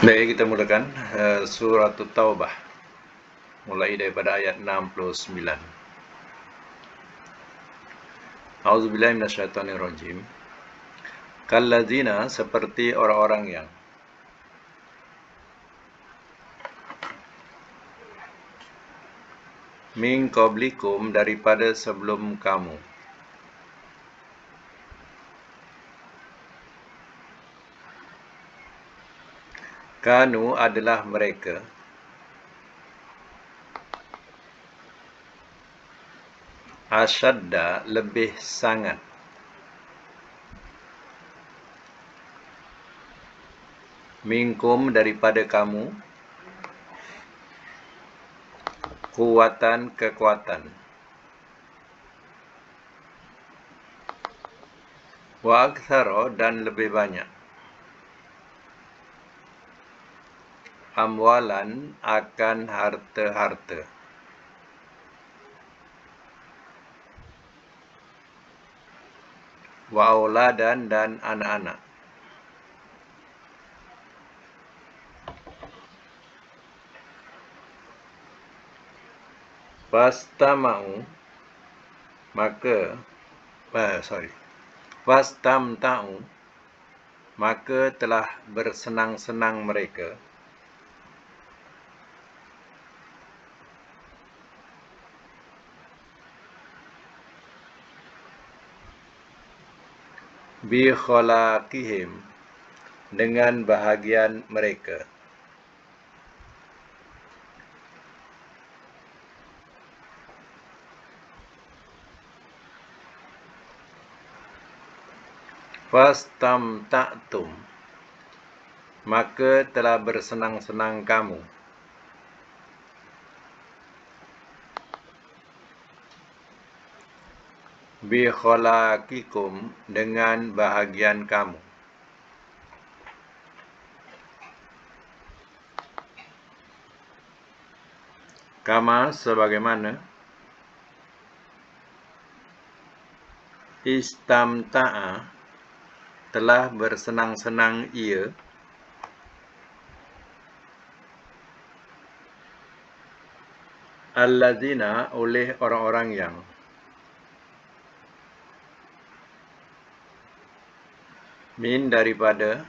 Baik, kita mulakan surat Taubah mulai daripada ayat 69. A'udzubillahi minasyaitonirrajim. Kalladzina, seperti orang-orang yang min qablikum, daripada sebelum kamu. Kanu, adalah mereka, asyadda, lebih sangat, minkum, daripada kamu, kuwatan, kekuatan, wa aktsara, dan lebih banyak, amwalan, akan harta-harta, wa auladan, dan anak-anak. Fastama'u, fastamta'u, maka telah bersenang-senang mereka, bi khalaqihim, dengan bahagian mereka, fastamta'tum, maka telah bersenang-senang kamu, bi khalaqikum, dengan bahagian kamu, kama, sebagaimana, istamta'a, telah bersenang-senang ia, alladzina, oleh orang-orang yang, min, daripada,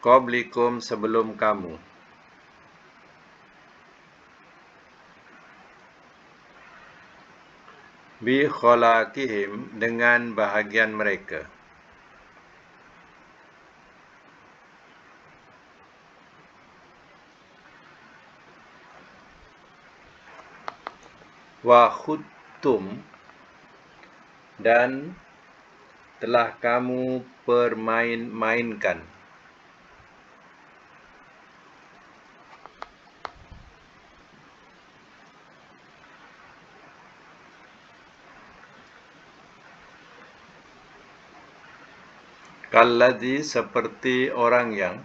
qablikum, sebelum kamu, bi khalaqihim, dengan bahagian mereka, wa khuttum, dan telah kamu permain-mainkan, kalladzi, seperti orang yang,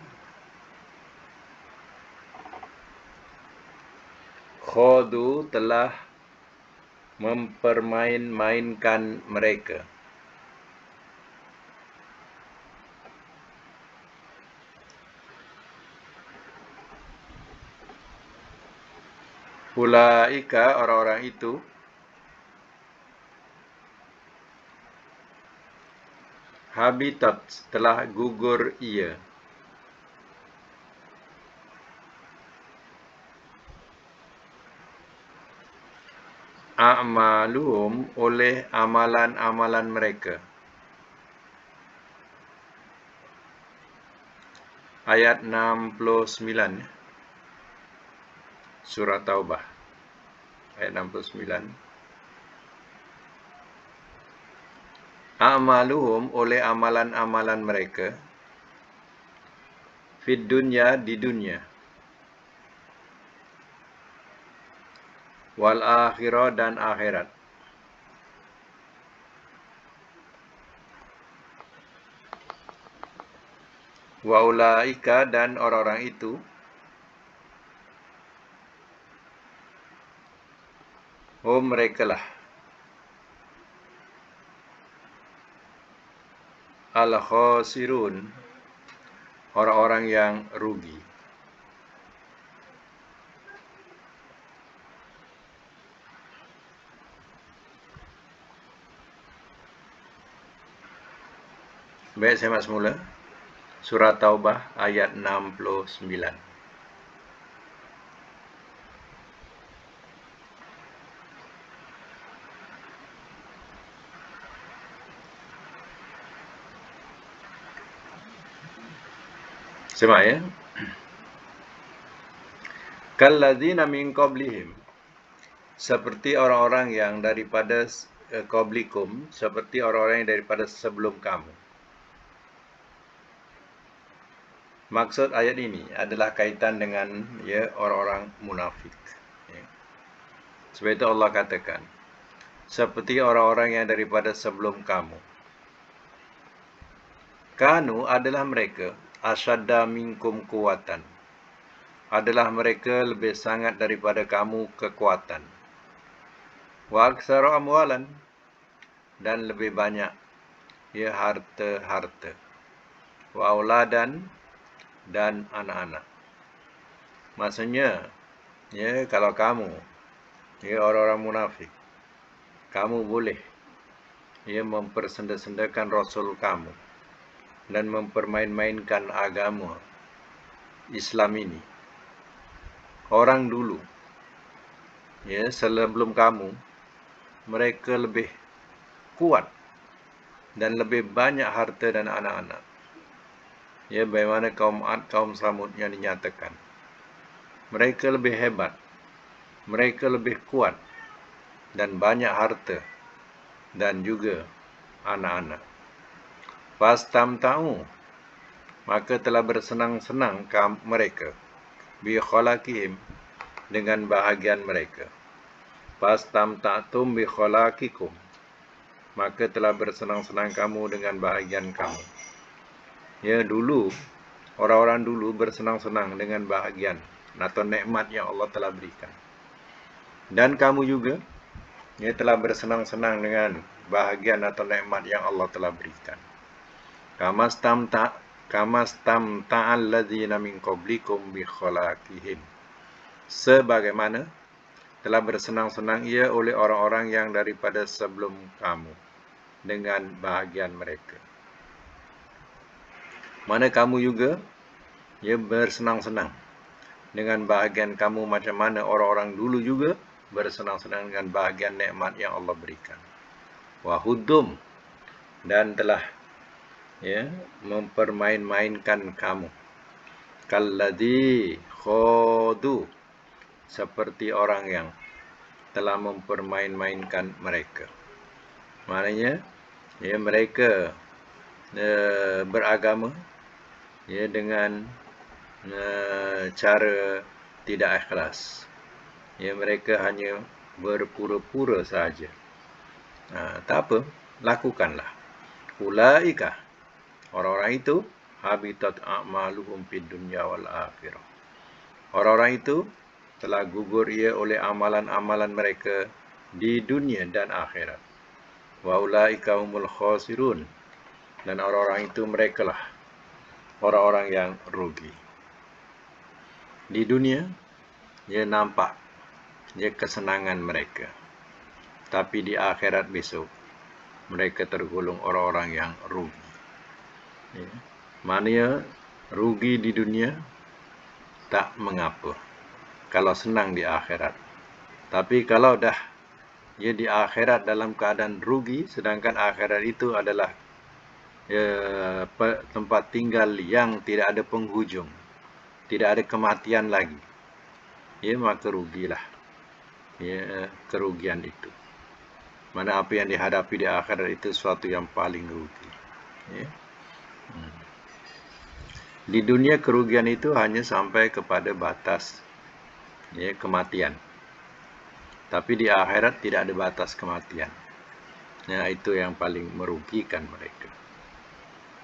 khadu, telah mempermain-mainkan mereka, ulaika, orang-orang itu, habitat, telah gugur ia, a'maluhum, oleh amalan-amalan mereka. Ayat 69, surah Taubah, ayat 69. A'maluhum, oleh amalan-amalan mereka, fid dunya, di dunia, wal akhirah, dan akhirat, wa ulaika, dan orang-orang itu, merekalah, al khasirun, orang-orang yang rugi. Baik, saya mak semula. Surah Taubah ayat 69. Semak ya. Kalladzina min qablihim, seperti orang-orang yang daripada qablikum, seperti orang-orang yang daripada sebelum kamu. Maksud ayat ini adalah kaitan dengan orang-orang munafik. Ya. Sebab itu Allah katakan, seperti orang-orang yang daripada sebelum kamu. Kanu adalah mereka asyadda minkum kuwatan. Adalah mereka lebih sangat daripada kamu kekuatan. Wa aksara amwalan, dan lebih banyak harta-harta. Wa auladan, dan anak-anak. Maksudnya, kalau kamu, orang-orang munafik, kamu boleh mempersenda-sendakan Rasul kamu dan mempermain-mainkan agama Islam ini. Orang dulu, sebelum kamu, mereka lebih kuat dan lebih banyak harta dan anak-anak. Bagaimana kaum Ad, kaum Samud yang dinyatakan. Mereka lebih hebat, mereka lebih kuat, dan banyak harta, dan juga anak-anak. Fastamta'u, maka telah bersenang-senang mereka, bi khalaqihim, dengan bahagian mereka. Fastamta'tum bi khalaqikum, maka telah bersenang-senang kamu dengan bahagian kamu. Dulu, orang-orang dulu bersenang-senang dengan bahagian atau nikmat yang Allah telah berikan. Dan kamu juga telah bersenang-senang dengan bahagian atau nikmat yang Allah telah berikan. Kamastamta'al ladzina min qablikum bi khalaqihim, sebagaimana telah bersenang-senang ia oleh orang-orang yang daripada sebelum kamu dengan bahagian mereka. Mana kamu juga bersenang-senang dengan bahagian kamu, macam mana orang-orang dulu juga bersenang-senang dengan bahagian nikmat yang Allah berikan. Wahudum, dan telah mempermain-mainkan kamu. Kalladzi khodu, seperti orang yang telah mempermain-mainkan mereka. Maknanya mereka beragama dengan cara tidak ikhlas. Mereka hanya berpura-pura sahaja. Tak apa, lakukanlah. Ulaika, orang-orang itu, habitat a'maluhum fid dunya wal akhirah. Orang-orang itu telah gugur oleh amalan-amalan mereka di dunia dan akhirat. Wa ulaika humul khasirun, dan orang-orang itu merekalah orang-orang yang rugi. Di dunia, nampak kesenangan mereka. Tapi di akhirat besok, mereka tergolong orang-orang yang rugi. Maknanya, rugi di dunia tak mengapa kalau senang di akhirat. Tapi kalau dah di akhirat dalam keadaan rugi, sedangkan akhirat itu adalah tempat tinggal yang tidak ada penghujung, tidak ada kematian lagi, maka rugilah kerugian itu. Mana apa yang dihadapi di akhirat itu sesuatu yang paling rugi. Di dunia kerugian itu hanya sampai kepada batas kematian. Tapi di akhirat tidak ada batas kematian. Itu yang paling merugikan mereka.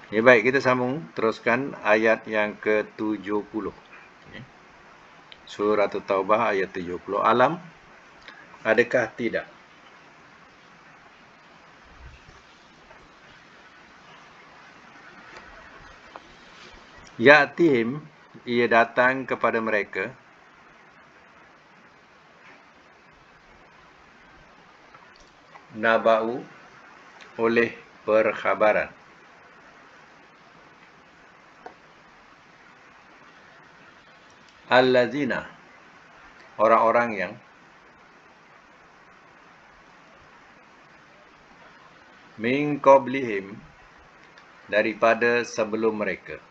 Baik, kita sambung teruskan ayat yang ke-70. Surah At-Taubah ayat 70. Alam, adakah tidak? Ya'tihim, ia datang kepada mereka. Naba'u, oleh perkhabaran. Allazina, orang-orang yang min qablihim, daripada sebelum mereka.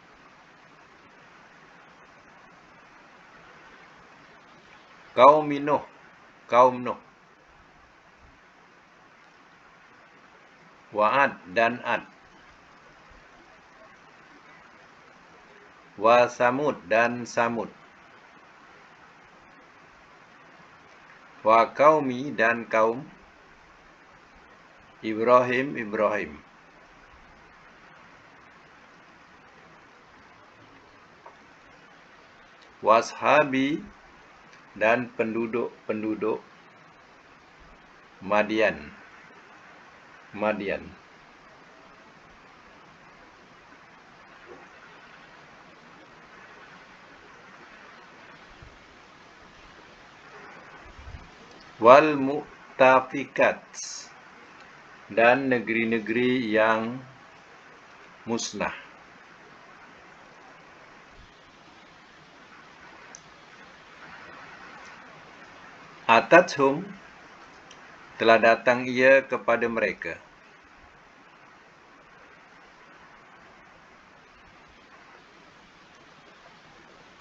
Kaum Nuh, kaum Nuh. Wa'ad dan Ad. Wa Samud dan Samud. Wa qaumi dan kaum Ibrahim, Ibrahim. Washabi dan penduduk-penduduk Madian. Madian. Wal mu'tafikat, dan negeri-negeri yang musnah. Atathum, telah datang ia kepada mereka.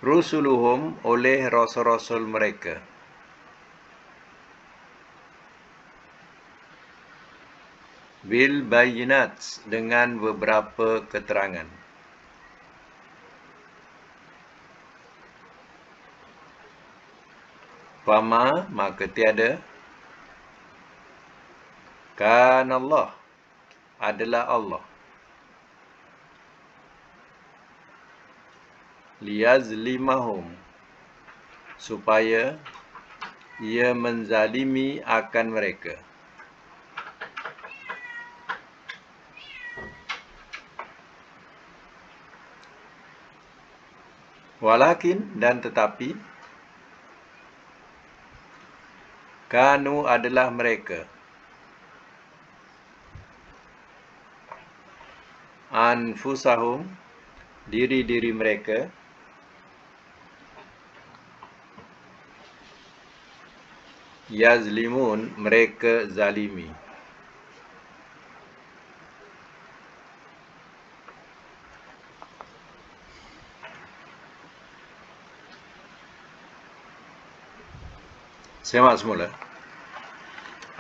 Rusuluhum, oleh rasul-rasul mereka. Bil bayinat, dengan beberapa keterangan. Fama, maka tiada. Kan Allah, adalah Allah. Liyazlimahum, supaya ia menzalimi akan mereka. Walakin, dan tetapi, kanu, adalah mereka, anfusahum, diri-diri mereka, yazlimun, mereka zalimi. Semak semula.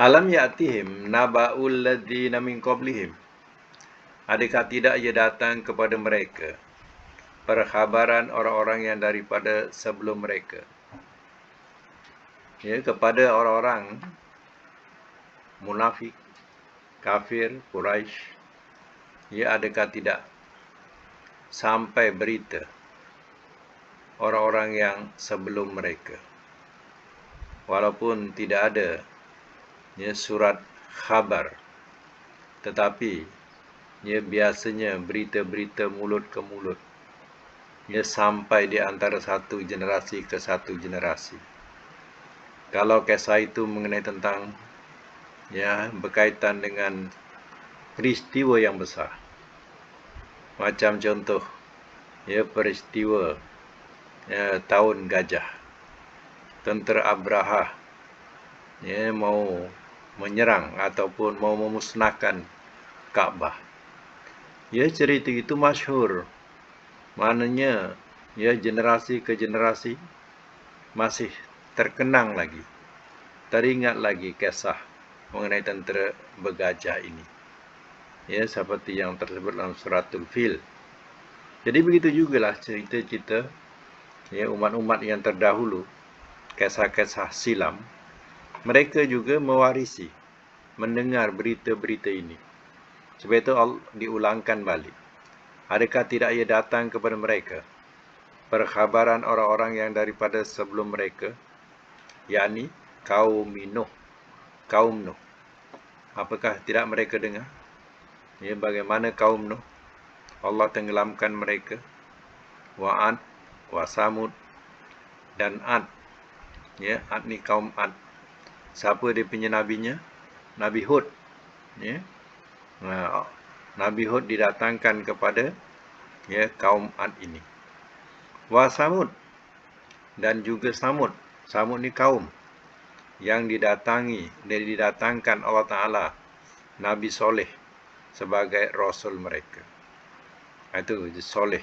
Alam ya'tihim naba'ul ladzina min qablihim, adakah tidak ia datang kepada mereka perkhabaran orang-orang yang daripada sebelum mereka. Ya, kepada orang-orang munafik, kafir, Quraisy, ya, adakah tidak sampai berita orang-orang yang sebelum mereka, walaupun tidak ada, ya, surat khabar, tetapi, ya, biasanya berita-berita mulut ke mulut, ya, sampai di antara satu generasi ke satu generasi. Kalau kisah itu mengenai tentang, ya, berkaitan dengan peristiwa yang besar, macam contoh, ya, peristiwa, ya, tahun gajah, tentera Abraha, ya, mau menyerang ataupun mau memusnahkan Kaabah. Ya, cerita itu masyhur. Maknanya, ya, generasi ke generasi masih terkenang lagi, teringat lagi kisah mengenai tentera bergajah ini. Ya, seperti yang tersebut dalam suratul Fil. Jadi begitu jugalah cerita-cerita, ya, umat-umat yang terdahulu, kisah-kisah silam, mereka juga mewarisi, mendengar berita-berita ini. Sebab itu diulangkan balik. Adakah tidak ia datang kepada mereka perkhabaran orang-orang yang daripada sebelum mereka, yakni kaum Nuh, kaum Nuh. Apakah tidak mereka dengar? Ya, bagaimana kaum Nuh Allah tenggelamkan mereka, wa Ad, wa Samud dan Ad. Ya, Ad ni kaum Ad. Siapa dia punya nabinya? Nabi Hud. Ya. Nabi Hud didatangkan kepada kaum Ad ini. Wa Samud dan juga Samud. Samud ni kaum yang didatangkan Allah Ta'ala Nabi Soleh sebagai Rasul mereka. Itu Soleh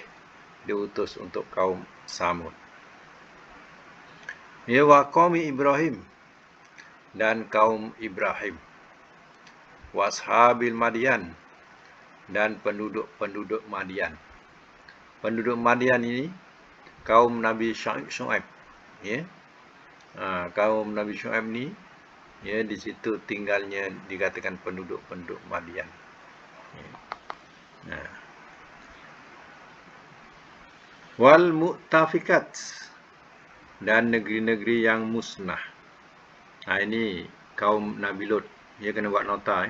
diutus untuk kaum Samud. Ya, wa qaumi Ibrahim dan kaum Ibrahim. Wa ashabil Madian dan penduduk Madian. Penduduk Madian ini kaum Nabi Syuaib. Ya. Kaum Nabi Syuaib ni di situ tinggalnya dikatakan penduduk Madian. Wal mu'tafikat dan negeri-negeri yang musnah. Ini kaum Nabi Lut. Dia kena buat nota.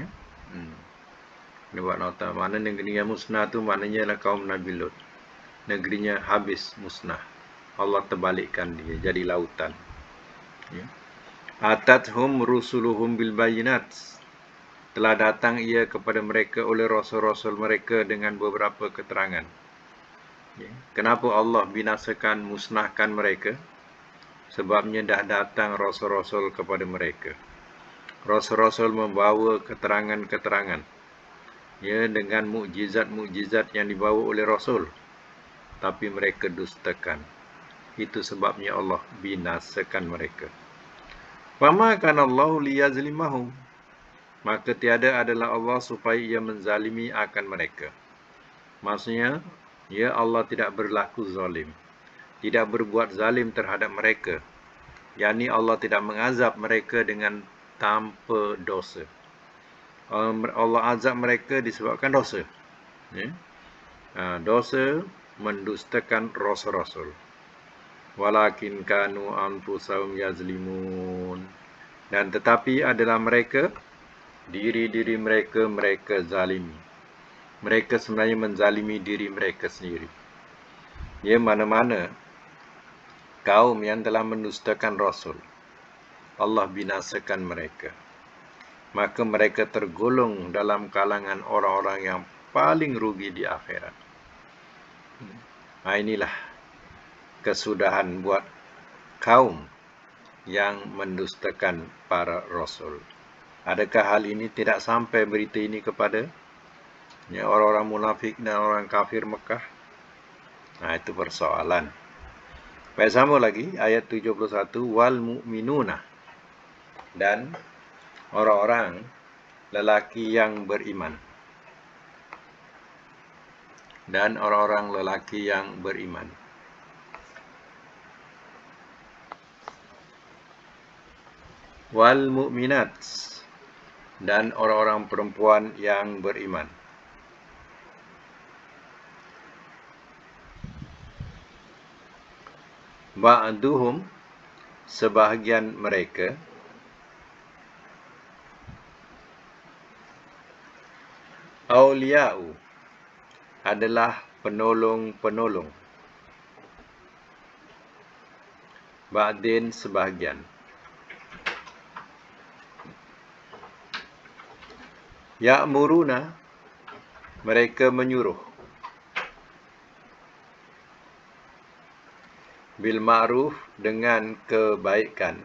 Kena buat nota. Mana negeri yang musnah tu maknanya lah kaum Nabi Lut. Negerinya habis musnah. Allah terbalikkan dia jadi lautan. Atathum rusuluhum bil bayinat. Telah datang ia kepada mereka oleh rasul-rasul mereka dengan beberapa keterangan. Kenapa Allah binasakan, musnahkan mereka? Sebabnya dah datang rasul-rasul kepada mereka. Rasul-rasul membawa keterangan-keterangan. Dengan mukjizat-mukjizat yang dibawa oleh rasul. Tapi mereka dustakan. Itu sebabnya Allah binasakan mereka. Fama kana Allah liyazlimahum. Maka tiada adalah Allah supaya ia menzalimi akan mereka. Maksudnya, Allah tidak berlaku zalim. Tidak berbuat zalim terhadap mereka. yakni Allah tidak mengazab mereka dengan tanpa dosa. Allah azab mereka disebabkan dosa. Dosa mendustakan rasul-rasul. Walakin kanu anfusahum yazlimun. Dan tetapi adalah mereka, diri-diri mereka zalimi. Mereka sebenarnya menzalimi diri mereka sendiri. Mana-mana kaum yang telah mendustakan Rasul, Allah binasakan mereka. Maka mereka tergolong dalam kalangan orang-orang yang paling rugi di akhirat. Inilah kesudahan buat kaum yang mendustakan para Rasul. Adakah hal ini tidak sampai berita ini kepada orang-orang munafik dan orang kafir Mekah? Itu persoalan. Baik, sama lagi ayat 71, wal mu'minuna, dan orang-orang lelaki yang beriman. Dan orang-orang lelaki yang beriman. Wal mu'minat, dan orang-orang perempuan yang beriman. Ba'duhum, sebahagian mereka, awliya'u, adalah penolong-penolong. Ba'din, sebahagian. Ya'muruna, mereka menyuruh. Bil ma'ruf, dengan kebaikan.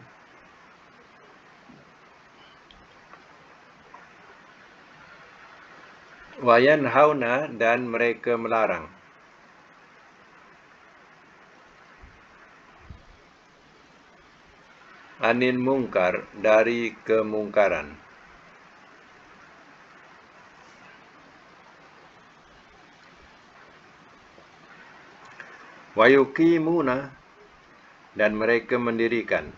Wa yanhauna, dan mereka melarang. Anil mungkar, dari kemungkaran. Wa yuqimuna, dan mereka mendirikan.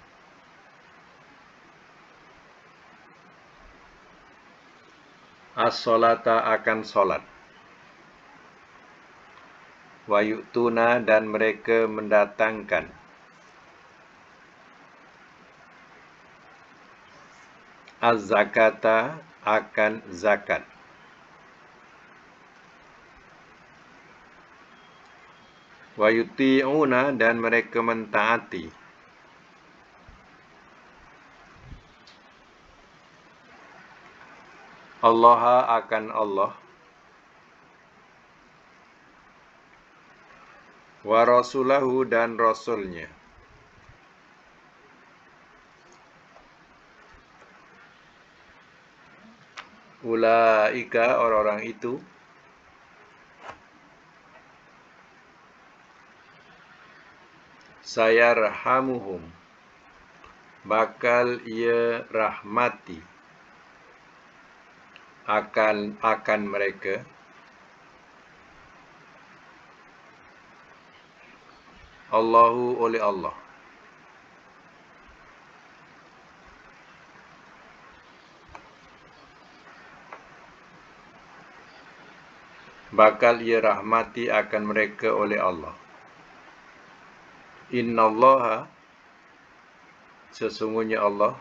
As-salata, akan solat. Wa yu'tuna, dan mereka mendatangkan. Az-zakata, akan zakat. Wa yuti'una dan mereka mentaati. Allah akan Allah. Wa rasulahu dan rasulnya. Ulaika orang-orang itu sayarhamuhum bakal ia rahmati akan mereka Allahu oleh Allah. Bakal ia rahmati akan mereka oleh Allah. Innallaha sesungguhnya Allah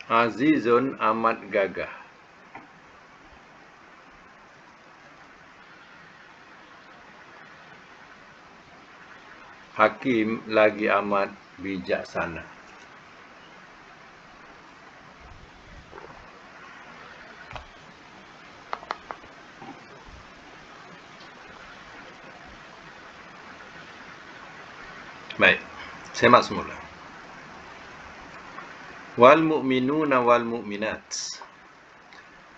azizun amat gagah. Hakim lagi amat bijaksana. Baik, semak semula. Wal mu'minuna wal mu'minat.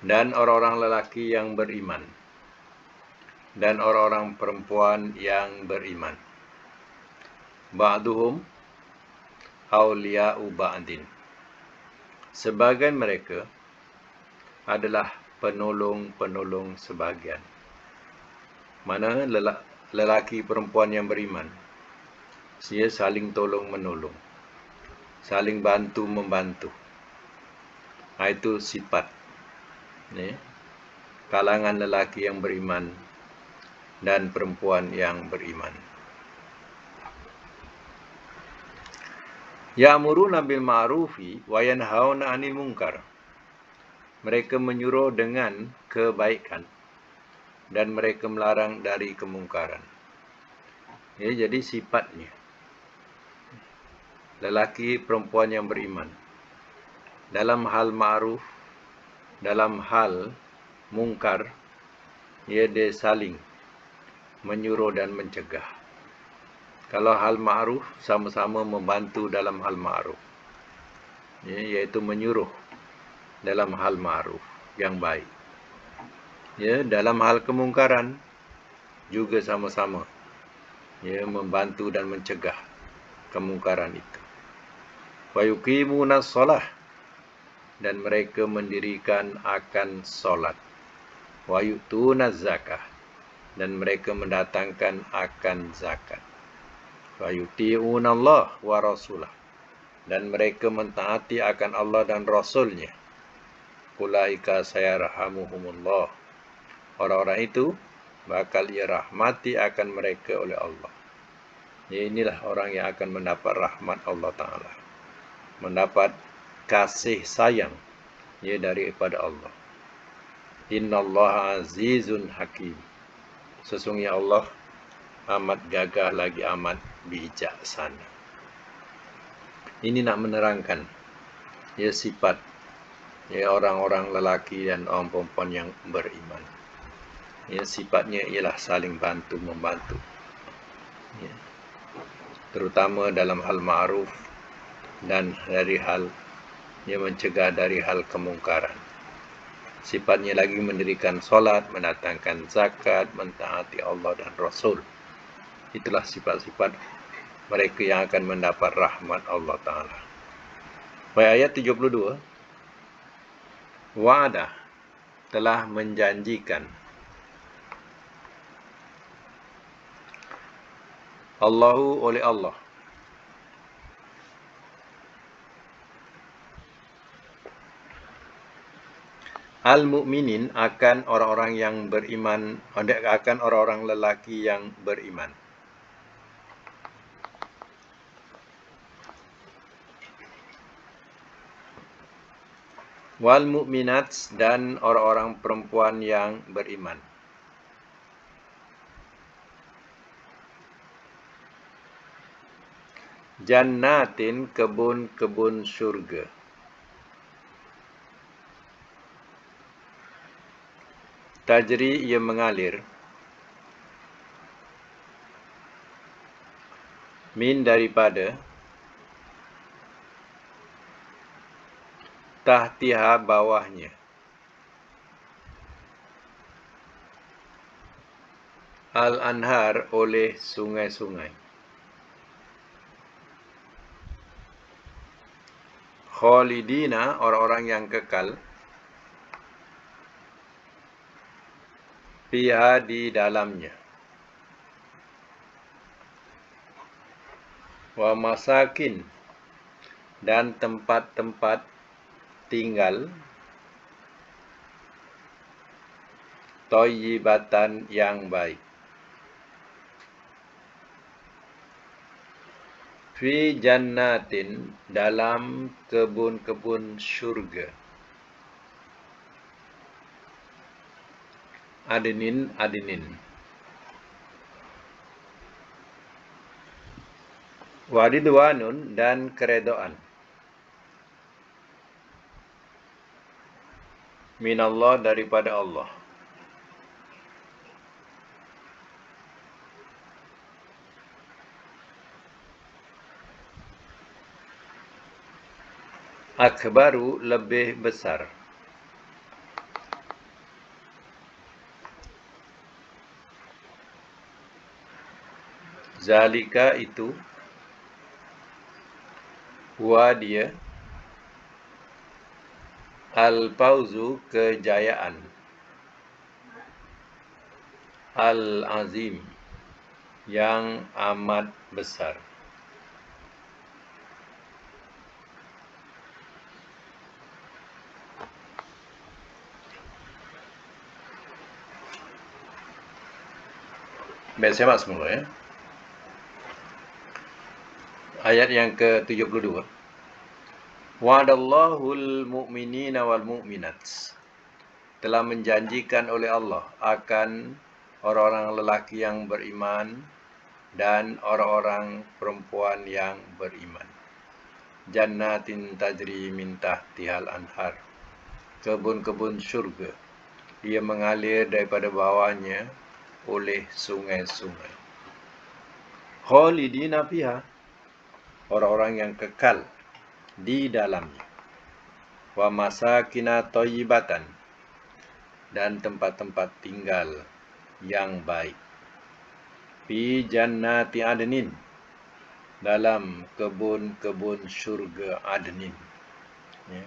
Dan orang-orang lelaki yang beriman. Dan orang-orang perempuan yang beriman. Ba'duhum awliya'u ba'din. Sebagian mereka adalah penolong-penolong sebagian. Mana lelaki perempuan yang beriman, dia saling tolong-menolong, saling bantu-membantu. Itu sifat kalangan lelaki yang beriman dan perempuan yang beriman. Ya'muruna bil ma'rufi wa yanhauna 'anil munkar. Mereka menyuruh dengan kebaikan dan mereka melarang dari kemungkaran. Jadi sifatnya lelaki perempuan yang beriman dalam hal ma'ruf, dalam hal mungkar, dia saling menyuruh dan mencegah. Kalau hal ma'ruf, sama-sama membantu dalam hal ma'ruf, iaitu menyuruh dalam hal ma'ruf yang baik. Dalam hal kemungkaran juga sama-sama membantu dan mencegah kemungkaran itu. Wa yuqimunas shalah, dan mereka mendirikan akan solat. Wa yu'tunaz zakah, dan mereka mendatangkan akan zakat. Wa yuti'unallah wa rasulah, dan mereka mentaati akan Allah dan Rasulnya. Ulaika sayarhamuhumullah. Orang-orang itu bakal ia rahmati akan mereka oleh Allah. Inilah orang yang akan mendapat rahmat Allah Ta'ala, mendapat kasih sayang daripada Allah. Innallaha azizun hakim. Sesungguhnya Allah amat gagah lagi amat bijaksana. Ini nak menerangkan sifat orang-orang lelaki dan orang perempuan yang beriman. Sifatnya ialah saling bantu-membantu. Terutama dalam hal ma'ruf dan dari hal mencegah dari hal kemungkaran. Sifatnya lagi mendirikan solat, mendatangkan zakat, mentaati Allah dan Rasul. Itulah sifat-sifat mereka yang akan mendapat rahmat Allah Ta'ala. Ayat 72. Wa'adah, telah menjanjikan Allahu oleh Allah al-mu'minin akan orang-orang yang beriman, akan orang-orang lelaki yang beriman. Wal mu'minat, dan orang-orang perempuan yang beriman. Jannatin, kebun-kebun syurga. Tajri, ia mengalir. Min, daripada. Tahtiha, bawahnya. Al-anhar, oleh sungai-sungai. Khalidina, orang-orang yang kekal. Fiha, di dalamnya. Wa masakin, dan tempat-tempat tinggal. Thayyibatan, yang baik. Fi jannatin, dalam kebun-kebun syurga. Adnin, adnin. Waridwanun, dan keredoan. Minallah, daripada Allah. Akbaru, lebih besar. Zalika, itu. Huwa, dia. Al-fawzu, kejayaan. Al-azim, yang amat besar. Baik, saya semula ya. Ayat yang ke-72. Wa'adallahul mu'minina wal mu'minat. Telah menjanjikan oleh Allah akan orang-orang lelaki yang beriman dan orang-orang perempuan yang beriman. Jannatin tajri min tahtihal anhar. Kebun-kebun syurga. Ia mengalir daripada bawahnya oleh sungai-sungai. Khalidina fiha, orang-orang yang kekal di dalamnya. Wa masakina thayyibatan, dan tempat-tempat tinggal yang baik. Fi jannati adnin, dalam kebun-kebun syurga adnin. Ya.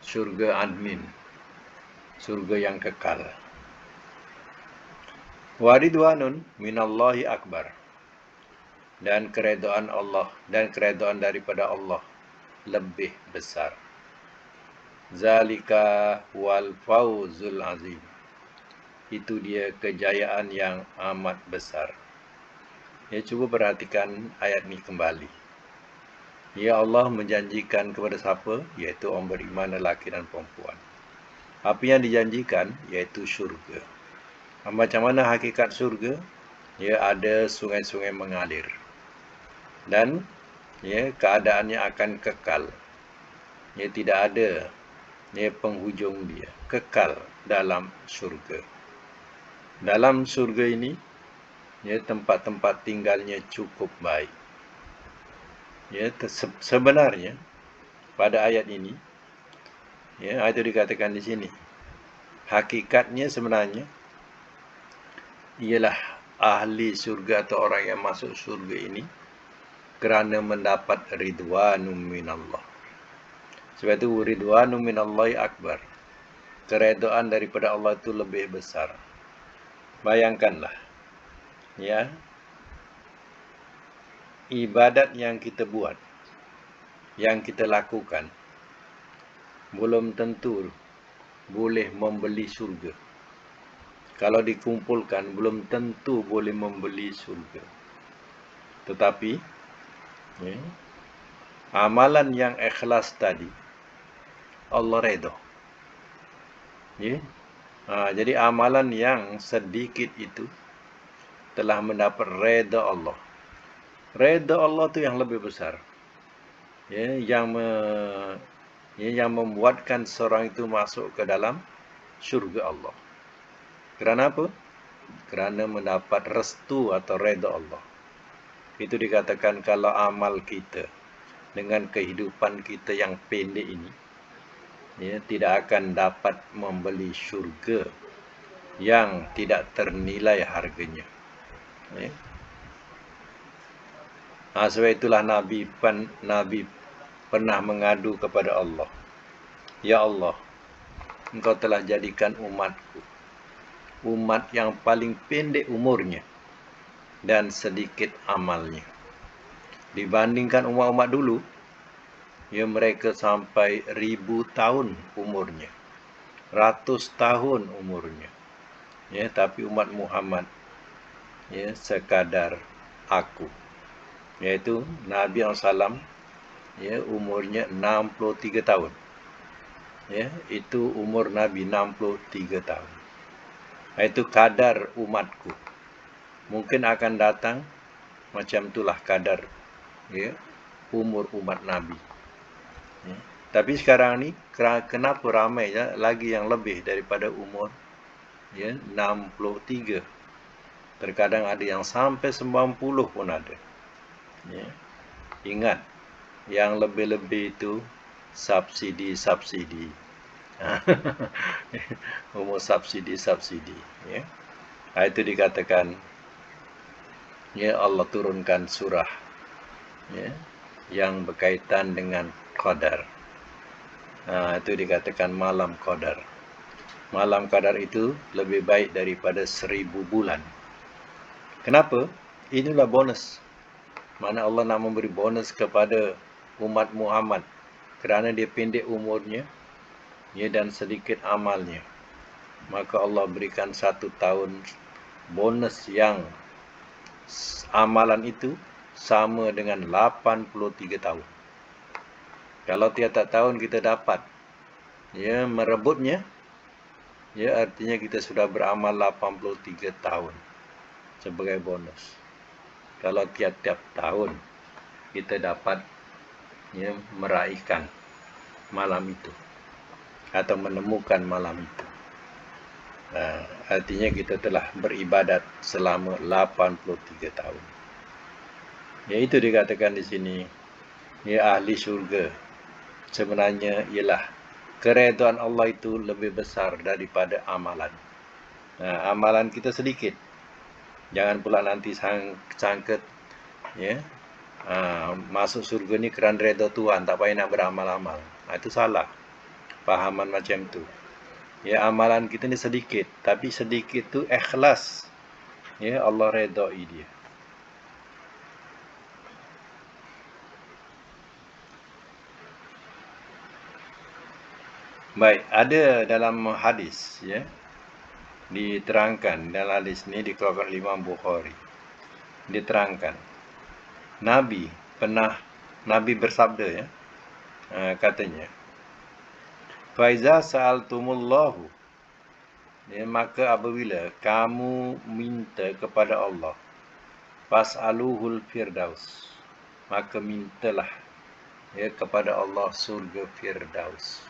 Syurga adnin, surga yang kekal. Waridwanun minallahi akbar, dan keredaan Allah, dan keredaan daripada Allah lebih besar. Zalika wal fawzul azim, itu dia kejayaan yang amat besar. Ya, cuba perhatikan ayat ini kembali. Ya, Allah menjanjikan kepada siapa? Iaitu orang beriman, lelaki dan perempuan. Apa yang dijanjikan? Iaitu syurga. Macam mana hakikat syurga? Ya, ada sungai-sungai mengalir. Dan ya, keadaannya akan kekal. Ya, tidak ada ya penghujung dia. Kekal dalam syurga. Dalam syurga ini, ya, tempat-tempat tinggalnya cukup baik. Ya, sebenarnya pada ayat ini, ya, itu dikatakan di sini, hakikatnya sebenarnya ialah ahli surga atau orang yang masuk surga ini kerana mendapat ridwanum minallah. Sebab itu ridwanum minallahi akbar. Keredaan daripada Allah itu lebih besar. Bayangkanlah, ya, ibadat yang kita buat, yang kita lakukan, belum tentu boleh membeli surga. Kalau dikumpulkan, belum tentu boleh membeli surga. Tetapi, ya, Amalan yang ikhlas tadi Allah redha. Ya. Jadi amalan yang sedikit itu telah mendapat redha Allah. Redha Allah itu yang lebih besar. Ya, yang membuatkan seorang itu masuk ke dalam syurga Allah. Kerana apa? Kerana mendapat restu atau redha Allah. Itu dikatakan kalau amal kita dengan kehidupan kita yang pendek ini, ya, tidak akan dapat membeli syurga yang tidak ternilai harganya. Ya. Sebab itulah Nabi pernah mengadu kepada Allah. Ya Allah, Engkau telah jadikan umatku umat yang paling pendek umurnya dan sedikit amalnya. Dibandingkan umat-umat dulu, ya mereka sampai 1000 tahun umurnya, ratus tahun umurnya. Ya, tapi umat Muhammad ya sekadar aku, yaitu Nabi SAW ya umurnya 63 tahun. Ya, itu umur Nabi 63 tahun. Itu kadar umatku. Mungkin akan datang macam itulah kadar ya umur umat Nabi. Ya. Tapi sekarang ni kenapa ramai ya, lagi yang lebih daripada umur ya 63. Terkadang ada yang sampai 90 pun ada. Ya. Ingat, yang lebih-lebih itu subsidi. Umur subsidi. Ya. Itu dikatakan ya Allah turunkan surah ya, yang berkaitan dengan qadar. Itu dikatakan malam qadar. Malam qadar itu lebih baik daripada 1000 bulan. Kenapa? Inilah bonus. Mana Allah nak memberi bonus kepada umat Muhammad kerana dia pendek umurnya ya, dan sedikit amalnya. Maka Allah berikan 1 tahun bonus yang amalan itu sama dengan 83 tahun. Kalau tiap-tiap tahun kita dapat ya merebutnya, ya artinya kita sudah beramal 83 tahun sebagai bonus. Kalau tiap-tiap tahun kita dapat ya meraihkan malam itu atau menemukan malam itu, artinya kita telah beribadat selama 83 tahun. Ya, itu dikatakan di sini ya ahli syurga sebenarnya ialah keredaan Allah itu lebih besar daripada amalan. Amalan kita sedikit. Jangan pula nanti sangka ya masuk surga ni kerana redha Tuhan, tak payah nak beramal-amal. Itu salah fahaman macam tu. Ya, amalan kita ni sedikit, tapi sedikit tu ikhlas. Ya, Allah redai dia. Baik, ada dalam hadis ya, diterangkan dalam hadis ni dikeluarkan Imam Bukhari. Diterangkan Nabi bersabda ya, katanya, Faiza sa'altumullahu, ya, maka apabila kamu minta kepada Allah, fas'aluhul firdaus, maka mintalah ya kepada Allah surga firdaus.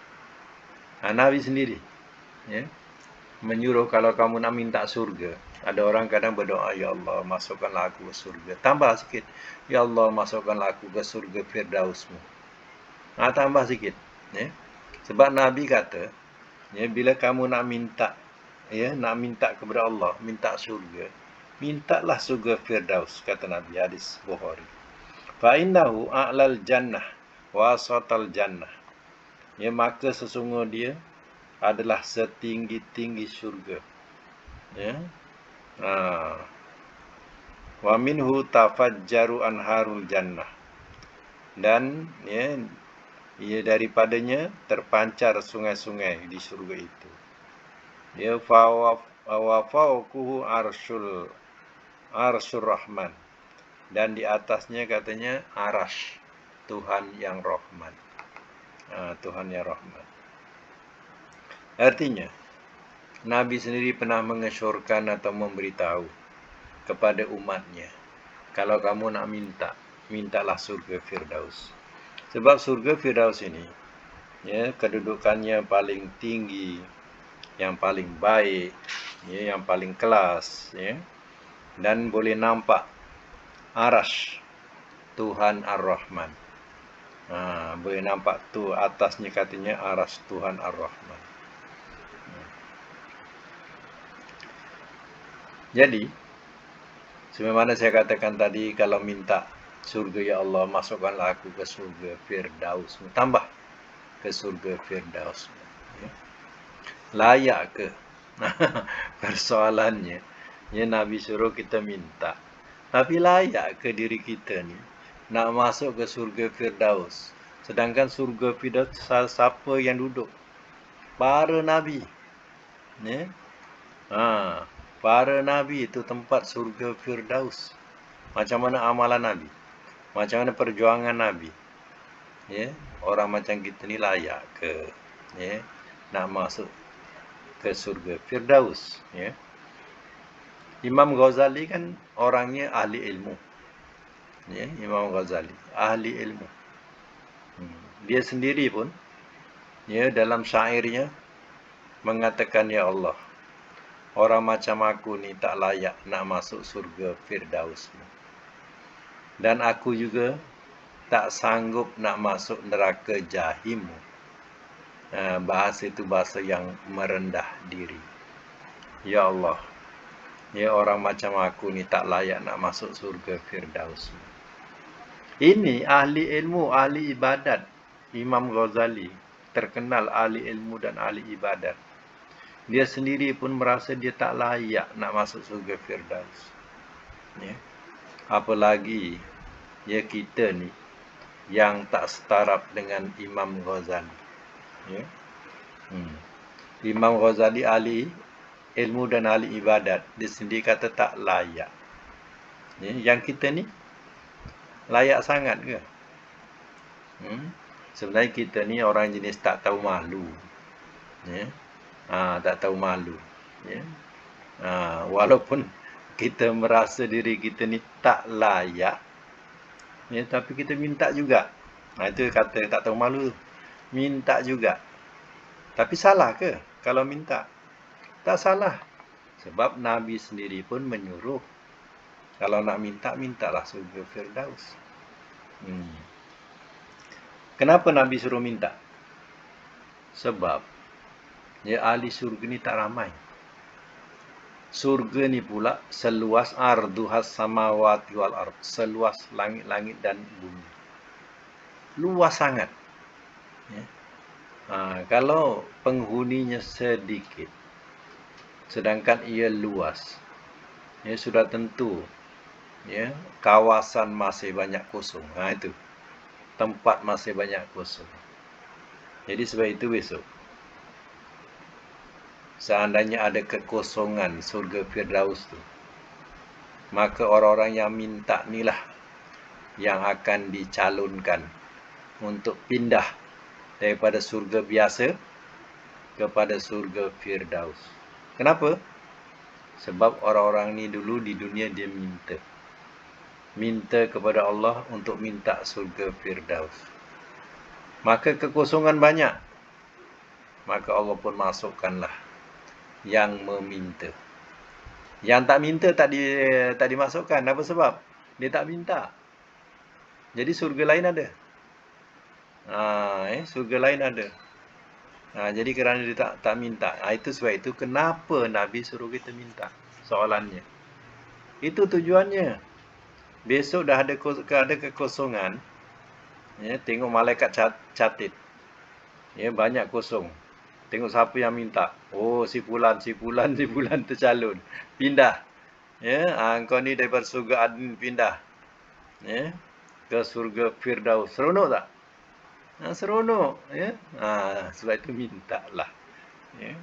Nabi sendiri ya menyuruh kalau kamu nak minta surga. Ada orang kadang berdoa, ya Allah masukkanlah aku ke surga. Tambah sikit, ya Allah masukkanlah aku ke surga firdausmu. Tambah sikit ya. Sebab Nabi kata ya, bila kamu nak minta kepada Allah, minta surga, mintalah surga firdaus, kata Nabi, hadis Bukhari. Fa innahu a'lal jannah wa wasatal jannah. Ya, maka sesungguhnya dia adalah setinggi-tinggi syurga. Ya. Wa minhu tafajjaru anharul jannah. Dan ya daripadanya terpancar sungai-sungai di surga itu. Ya, wa fawquhu arsyur rahman. Dan di atasnya katanya arash Tuhan yang Rahman. Tuhan yang Rahman. Artinya, Nabi sendiri pernah mengesyorkan atau memberitahu kepada umatnya, kalau kamu nak minta, mintalah surga Firdaus. Sebab surga Firdaus ini, ya, kedudukannya paling tinggi, yang paling baik, ya, yang paling kelas, ya, dan boleh nampak arash Tuhan Ar-Rahman. Boleh nampak tu atasnya katanya arash Tuhan Ar-Rahman. Jadi, sebagaimana saya katakan tadi, kalau minta surga, ya Allah, masukkanlah aku ke surga Firdaus. Tambah ke surga Firdaus. Ya. Layak ke? Persoalannya, ya, Nabi suruh kita minta. Tapi layak ke diri kita ni nak masuk ke surga Firdaus? Sedangkan surga Firdaus siapa yang duduk? Para Nabi. Ya. Para Nabi itu tempat surga Firdaus. Macam mana amalan Nabi? Macam mana perjuangan Nabi? Ya, orang macam kita ni layak ke, ya, nak masuk ke surga Firdaus, ya. Imam Ghazali kan orangnya ahli ilmu. Ya, Imam Ghazali ahli ilmu. Dia sendiri pun, ya, dalam syairnya mengatakan, ya Allah, orang macam aku ni tak layak nak masuk surga Firdaus. Dan aku juga tak sanggup nak masuk neraka Jahim. Bahasa itu bahasa yang merendah diri. Ya Allah, ya, orang macam aku ni tak layak nak masuk surga Firdaus. Ini ahli ilmu, ahli ibadat. Imam Ghazali terkenal ahli ilmu dan ahli ibadat. Dia sendiri pun merasa dia tak layak nak masuk surga Firdaus. Ya. Apalagi, ya, kita ni yang tak setaraf dengan Imam Ghazali. Ya. Imam Ghazali ahli ilmu dan ahli ibadat, dia sendiri kata tak layak. Ya. Yang kita ni layak sangat ke? Sebenarnya kita ni orang jenis tak tahu malu. Ya. Tak tahu malu. Ya. Walaupun kita merasa diri kita ni tak layak, ya, tapi kita minta juga. Itu kata tak tahu malu. Minta juga. Tapi salah ke kalau minta? Tak salah. Sebab Nabi sendiri pun menyuruh, kalau nak minta, mintalah surga Firdaus. Kenapa Nabi suruh minta? Sebab, ya, ahli surga ni tak ramai. Surga ni pula seluas arduhas samawati wal ard, seluas langit-langit dan bumi. Luas sangat. Ya. Kalau penghuninya sedikit, sedangkan ia luas, ya, sudah tentu, ya, kawasan masih banyak kosong. Itu tempat masih banyak kosong. Jadi sebab itu besok, seandainya ada kekosongan surga Firdaus tu, maka orang-orang yang minta inilah yang akan dicalonkan untuk pindah daripada surga biasa kepada surga Firdaus. Kenapa? Sebab orang-orang ni dulu di dunia dia minta kepada Allah untuk minta surga Firdaus. Maka kekosongan banyak. Maka Allah pun masukkanlah yang meminta. Yang tak minta tak dimasukkan. Apa sebab? Dia tak minta. Jadi surga lain ada. Surga lain ada. Jadi kerana dia tak minta. Itu sebab itu kenapa Nabi suruh kita minta? Soalannya. Itu tujuannya. Besok dah ada kekosongan. Ya, tengok malaikat catat. Ya, banyak kosong. Tengok siapa yang minta. Oh, si fulan tercalon. Pindah. Ya, kau ni daripada surga adn pindah. Ya, ke surga Firdaus. Seronok tak? Seronok. Ya. Sebab itu mintalah. Ya.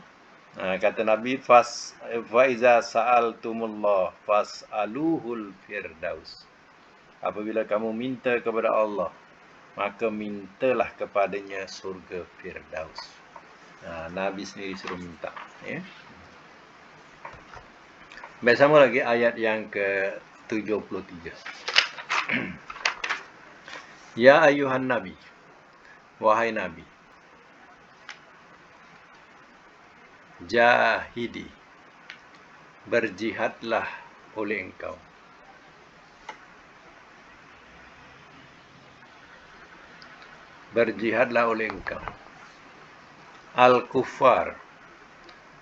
Kata Nabi, faiza sa'altumullah fas'aluhul Firdaus. Apabila kamu minta kepada Allah, maka mintalah kepadanya surga Firdaus. Nabi sendiri suruh minta. Ya. Baik, sama lagi ayat yang ke-73. Ya ayuhan Nabi, wahai Nabi, jahidi, berjihadlah oleh engkau. Berjihadlah oleh engkau. Al-Kuffar,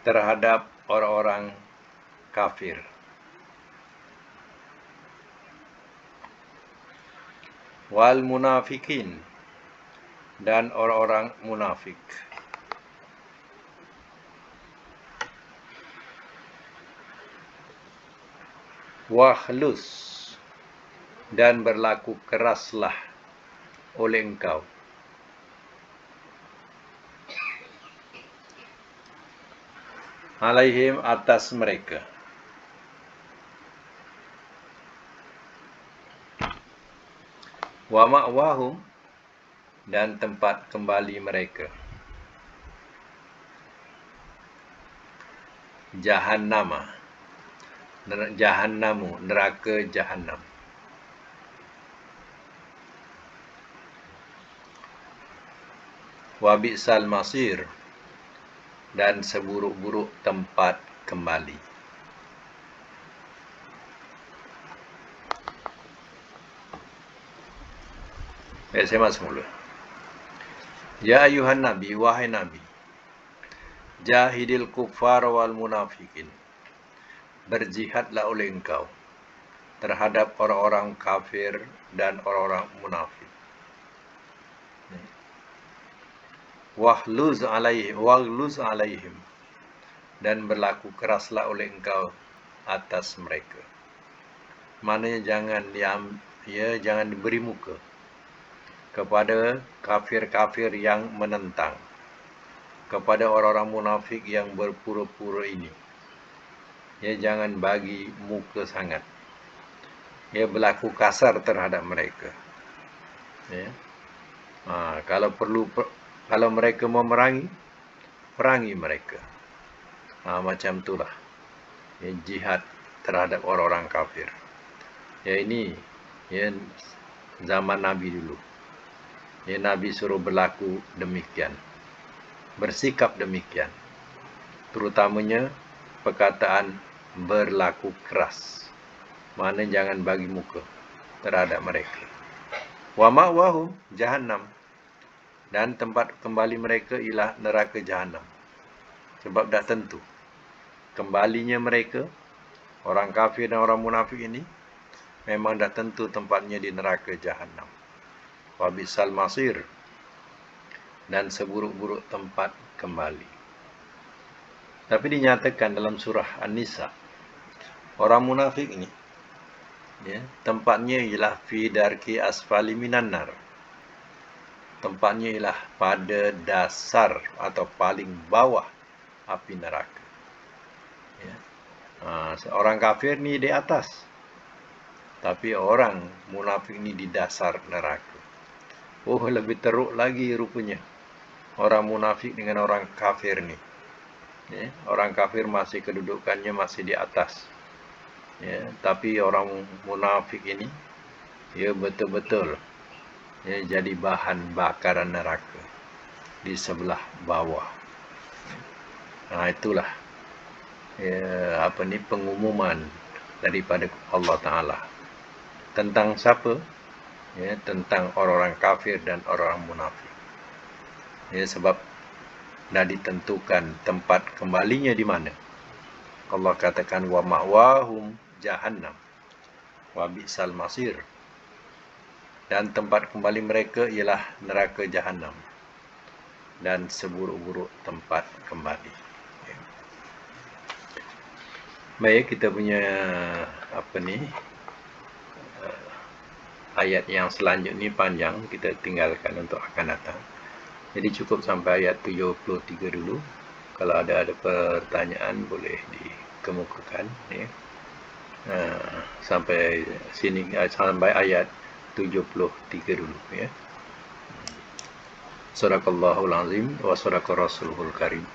terhadap orang-orang kafir. Wal munafikin, dan orang-orang munafik. Wahlus, dan berlaku keraslah oleh engkau. Alaihim, atas mereka. Wa ma'wahum, dan tempat kembali mereka. Jahannama, jahannamu, neraka jahannam. Wa bi'sal masir, dan seburuk-buruk tempat kembali. Saya masuk mula. Ya ayuhan Nabi, wahai Nabi, jahidil kuffar wal munafikin, berjihadlah oleh engkau terhadap orang-orang kafir dan orang-orang munafik. Wahluz alaihim, dan berlaku keraslah oleh engkau atas mereka. Maknanya jangan diberi muka kepada kafir-kafir yang menentang, kepada orang-orang munafik yang berpura-pura ini. Jangan bagi muka sangat. Berlaku kasar terhadap mereka. Kalau mereka mau merangi, perangi mereka. Macam itulah. Jihad terhadap orang-orang kafir. Ini zaman Nabi dulu. Nabi suruh berlaku demikian, bersikap demikian, terutamanya perkataan berlaku keras. Mana jangan bagi muka terhadap mereka. Wa ma'wahum jahannam, dan tempat kembali mereka ialah neraka jahannam. Sebab dah tentu kembalinya mereka, orang kafir dan orang munafik ini, memang dah tentu tempatnya di neraka jahannam. Wa bisal masir, dan seburuk-buruk tempat kembali. Tapi dinyatakan dalam surah An-Nisa, orang munafik ini, tempatnya ialah fi darki asfali minan nar. Tempatnya ialah pada dasar atau paling bawah api neraka. Orang kafir ni di atas, tapi orang munafik ni di dasar neraka. Lebih teruk lagi rupanya orang munafik dengan orang kafir ni. Orang kafir masih kedudukannya masih di atas. Tapi orang munafik ini, betul-betul jadi bahan bakaran neraka di sebelah bawah. Itulah pengumuman daripada Allah Ta'ala tentang siapa? Tentang orang-orang kafir dan orang munafik. Sebab dah ditentukan tempat kembalinya di mana. Allah katakan wa ma'wahum jahannam wa bi'sal masir, dan tempat kembali mereka ialah neraka jahannam dan seburuk-buruk tempat kembali. Baik, kita punya ayat yang selanjutnya panjang, kita tinggalkan untuk akan datang. Jadi cukup sampai ayat 73 dulu. Kalau ada pertanyaan boleh dikemukakan. Sampai sini, sampai ayat 73 dulu. Sadaqallahul azim wa sadaqa rasulul karim.